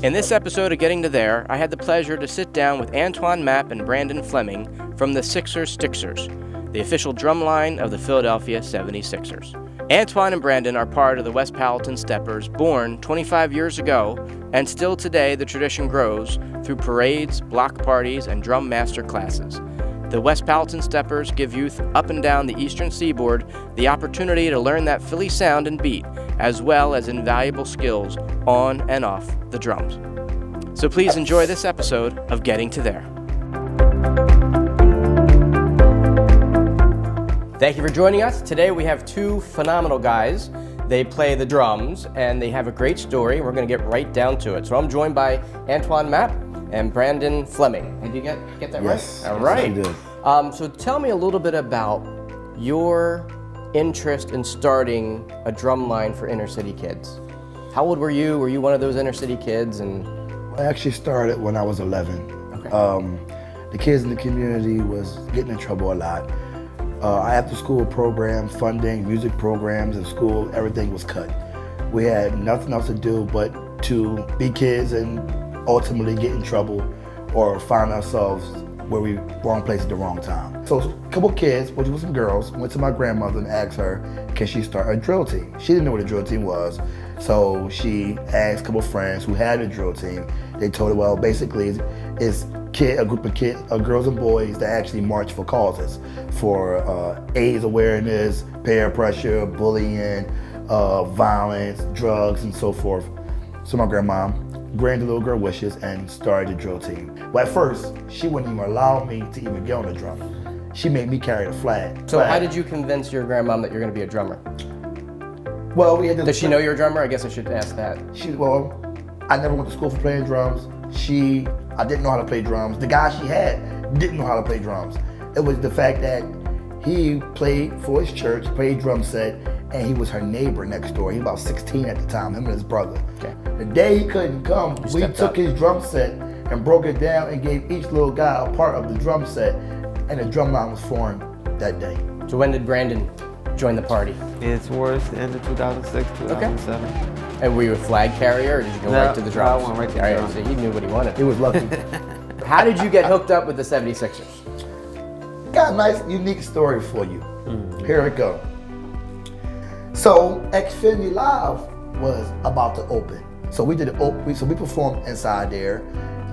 In this episode of Getting to There, I had the pleasure to sit down with Antoine Mapp and Brandon Fleming from the Sixers Stixers, the official drumline of the Philadelphia 76ers. Antoine and Brandon are part of the West Powelton Steppers, born 25 years ago, and still today the tradition grows through parades, block parties, and drum master classes. The West Powelton Steppers give youth up and down the Eastern Seaboard the opportunity to learn that Philly sound and beat, as well as invaluable skills on and off the drums. So please enjoy this episode of Getting to There. Thank you for joining us. Today we have two phenomenal guys. They play the drums and they have a great story. We're going to get right down to it. So I'm joined by Antoine Mapp and Brandon Fleming. Did you get that yes, right? All right. Yes, I did. So tell me a little bit about your interest in starting a drum line for inner city kids. How old were you? Were you one of those inner city kids? And I actually started when I was 11. Okay. The kids in the community was getting in trouble a lot. After school programs, funding, music programs in school, everything was cut. We had nothing else to do but to be kids and ultimately get in trouble or find ourselves where we wrong place at the wrong time. So a couple kids, which was some girls, went to my grandmother and asked her, can she start a drill team? She didn't know what a drill team was. So she asked a couple friends who had a drill team. They told her, well, basically it's a group of girls and boys that actually march for causes, for AIDS awareness, peer pressure, bullying, violence, drugs, and so forth. So my grandma granted the little girl wishes and started the drill team. Well, at first, she wouldn't even allow me to even get on the drum. She made me carry the flag. So how did you convince your grandmom that you're going to be a drummer? Well, we had to. Does she know you're a drummer? I guess I should ask that. Well, I never went to school for playing drums. I didn't know how to play drums. The guy she had didn't know how to play drums. It was the fact that he played for his church, played drum set, and he was her neighbor next door. He was about 16 at the time, him and his brother. Okay. The day he couldn't come, we took his drum set and broke it down and gave each little guy a part of the drum set, and the drum line was formed that day. So when did Brandon join the party? It's towards the end of 2006, 2007. Okay. And were you a flag carrier, or did you go right to the drums? I went right to the drums. So he knew what he wanted. He was lucky. How did you get hooked up with the 76ers? Got a nice, unique story for you. Here it go. So Xfinity Live was about to open. So we performed inside there,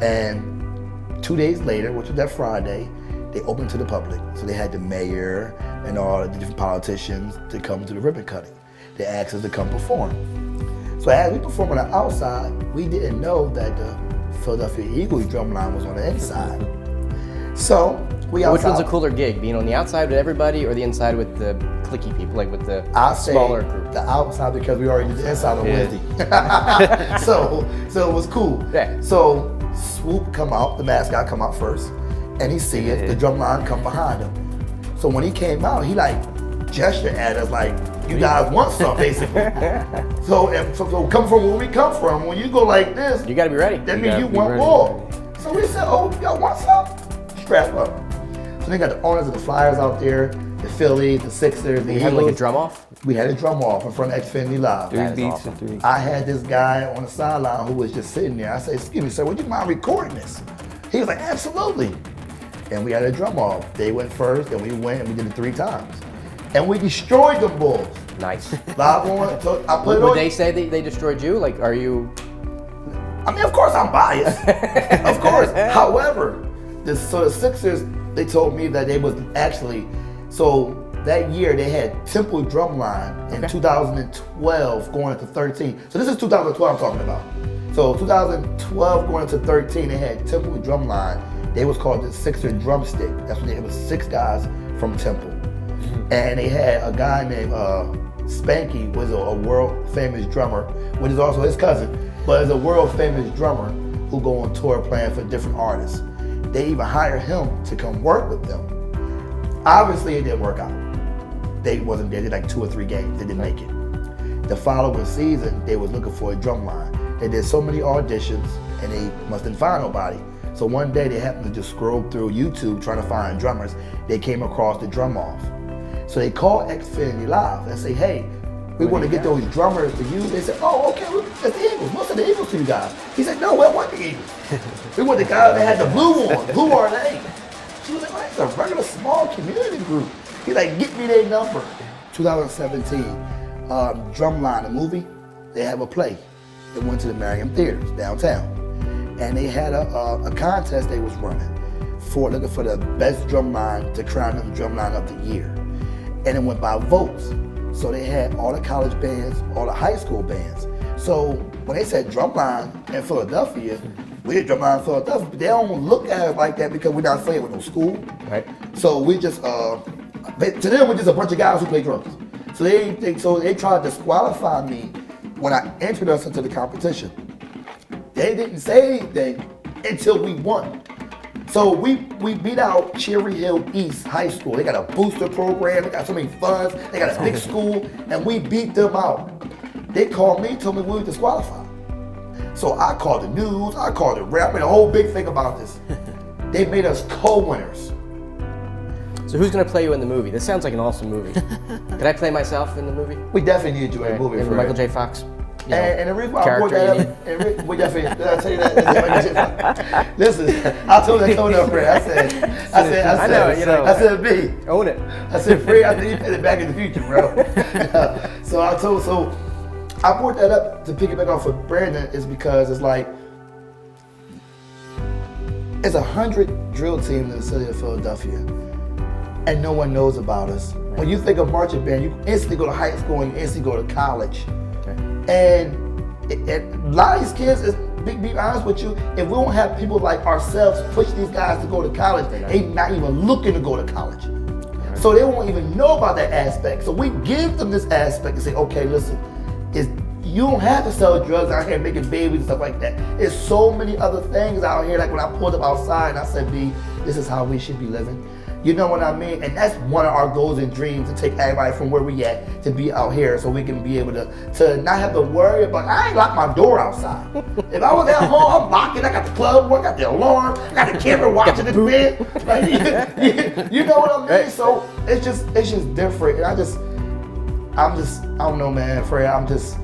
and 2 days later, which was that Friday, they opened to the public. So they had the mayor and all the different politicians to come to the ribbon cutting. They asked us to come perform. So as we performed on the outside, we didn't know that the Philadelphia Eagles drum line was on the inside. So we outside. Which one's a cooler gig, being on the outside with everybody or the inside with the cliquey people, like with the smaller group? The outside, because we already did the inside on Wednesday. so it was cool. Yeah. So Swoop come out, the mascot come out first, and he see us, the drum line come behind him. So when he came out, he like gestured at us like, you guys want some, basically. So come from where we come from, when you go like this, you gotta be ready. That means you want more. So we said, oh, y'all want some? Strap up. So they got the owners of the Flyers out there, the Phillies, the Sixers, the Eagles. You had like a drum off? We had a drum off in front of Xfinity Live. 3 beats and 3. I had this guy on the sideline who was just sitting there. I said, excuse me, sir, would you mind recording this? He was like, absolutely. And we had a drum off. They went first, then we went and we did it 3 times. And we destroyed them bulls. Nice. Live on, so I put it Would on. they say they destroyed you? Like, are you? I mean, of course I'm biased. Of course. However, the Sixers, they told me that they was actually, so that year they had Temple Drumline in 2012 going into 13. So this is 2012 I'm talking about. So 2012 going into 13, they had Temple Drumline. They was called the Sixers Drumstick. That's what it was, 6 guys from Temple. And they had a guy named Spanky, was a world famous drummer, which is also his cousin, but is a world famous drummer who go on tour playing for different artists. They even hired him to come work with them. Obviously it didn't work out. They wasn't there, they did like 2 or 3 games, they didn't make it. The following season, they was looking for a drum line. They did so many auditions and they mustn't find nobody. So one day they happened to just scroll through YouTube trying to find drummers. They came across the drum off. So they called Xfinity Live and say, hey, We want to get those drummers to use. They said, oh, okay, well, that's the Eagles. Most of the Eagles to you guys. He said, no, we don't want the Eagles. We want the guys that had the blue on. Who are they? She was like, oh, it's a regular small community group. He's like, get me their number. 2017, Drumline, the movie, they have a play. They went to the Merriam Theaters downtown. And they had a contest they was running for looking for the best drumline to crown them Drumline of the year. And it went by votes. So they had all the college bands, all the high school bands. So when they said Drumline in Philadelphia, we're Drumline in Philadelphia, but they don't look at it like that because we're not affiliated with no school. Right. So we just, to them, we're just a bunch of guys who play drums. So they tried to disqualify me when I entered us into the competition. They didn't say anything until we won. So we beat out Cherry Hill East High School. They got a booster program, they got so many funds, they got a big school, and we beat them out. They called me, told me we were disqualified. So I called the news, I called the rap, I made a whole big thing about this. They made us co-winners. So who's going to play you in the movie? This sounds like an awesome movie. Can I play myself in the movie? We definitely need you in the movie. And Michael J. Fox. And the reason why I brought that up, we definitely, did I tell you that? Listen, I told that coming up, Fred. I said, B. Own it. I said, Fred, I think you put it back in the future, bro. So I brought that up to pick it back off of Brandon is because it's like, it's 100 drill teams in the city of Philadelphia, and no one knows about us. When you think of marching band, you instantly go to high school and you instantly go to college. And a lot of these kids, be honest with you, if we don't have people like ourselves push these guys to go to college, they not even looking to go to college. So they won't even know about that aspect. So we give them this aspect and say, okay, listen, you don't have to sell drugs out here making babies and stuff like that. There's so many other things out here. Like when I pulled up outside and I said, B, this is how we should be living. You know what I mean? And that's one of our goals and dreams, to take everybody from where we at to be out here so we can be able to not have to worry about, I ain't locked my door outside. If I was at home, I'm locking, I got the club work, I got the alarm, I got the camera watching the bed. Like, you know what I mean? So it's just different. And I don't know, man, Fred, I'm just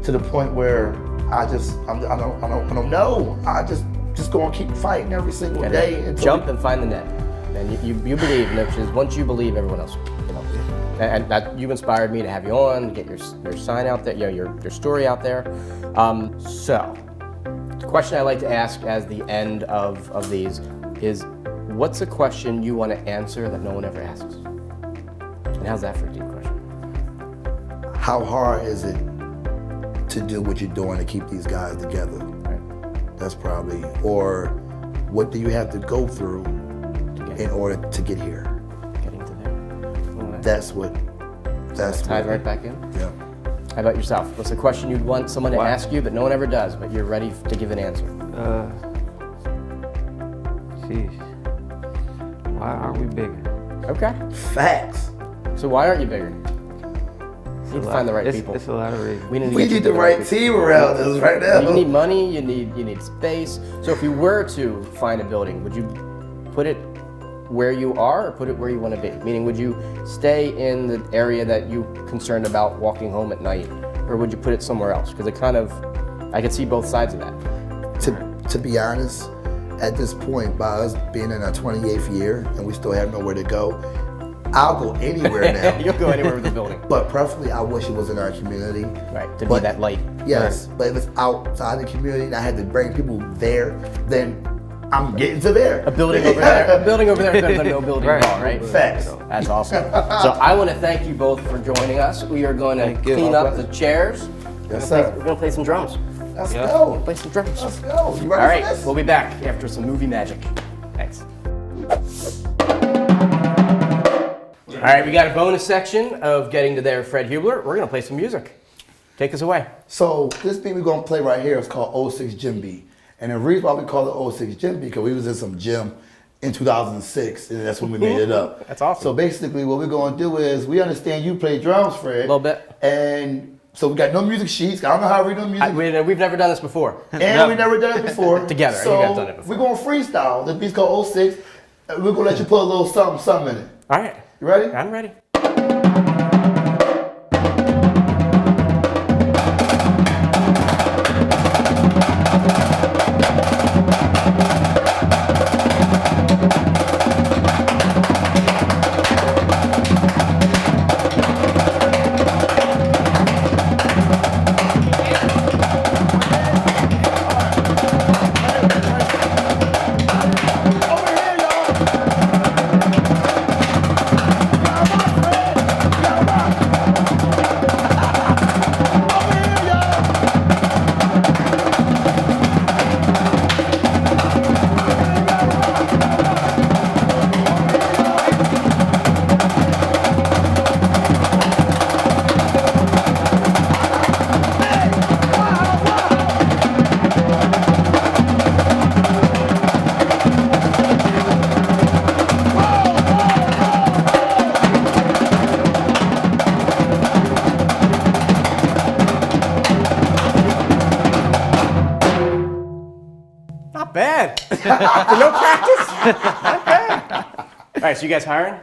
to the point where I don't know. I just gonna keep fighting every single day. Jump and find the net. And you believe, which is once you believe, everyone else, and that you inspired me to have you on, get your sign out there, your story out there. So, the question I like to ask as the end of these is, what's a question you want to answer that no one ever asks? And how's that for a deep question? How hard is it to do what you're doing to keep these guys together? Right. That's probably, or what do you have to go through in order to get here? Getting to there. Right. That's tied right back in. Yeah. How about yourself? What's a question you'd want someone to ask you, but no one ever does, but you're ready to give an answer? Why aren't we bigger? Okay. Facts. So why aren't you bigger? You need to find the right people. It's a lot of reasons. We need the right team around us right now. You need money. You need space. So if you were to find a building, would you put it where you are or put it where you want to be? Meaning, would you stay in the area that you're concerned about walking home at night, or would you put it somewhere else? Because I could see both sides of that. To be honest, at this point, by us being in our 28th year and we still have nowhere to go, I'll go anywhere now. You'll go anywhere with the building. But preferably, I wish it was in our community. Right, to be that light. Yes, but if it's outside the community and I had to bring people there, then I'm getting to there. A building over there. A building over there is better than no building at all, right? Facts. That's awesome. So I want to thank you both for joining us. We are going to clean up the chairs. Yes, sir. We're going to play some drums. Let's go. Play some drums. Let's go. You ready All right, for this? we'll be back after some movie magic. Thanks. All right, we got a bonus section of Getting to There, Fred Hubler. We're going to play some music. Take us away. So this beat we're going to play right here is called 06 Gym Beat. And the reason why we call it 06 Gym Beat because we was in some gym in 2006, and that's when we made it up. That's awesome. So basically what we're going to do is, we understand you play drums, Fred. A little bit. And so we got no music sheets. I don't know how to read no music. We've never done this before. And we've never done it before. Together, so you guys done it before. We're going to freestyle. The beat's called 06. And we're going to let you put a little something in it. All right. You ready? I'm ready. Not bad. For no practice? Not bad. All right, so you guys hiring?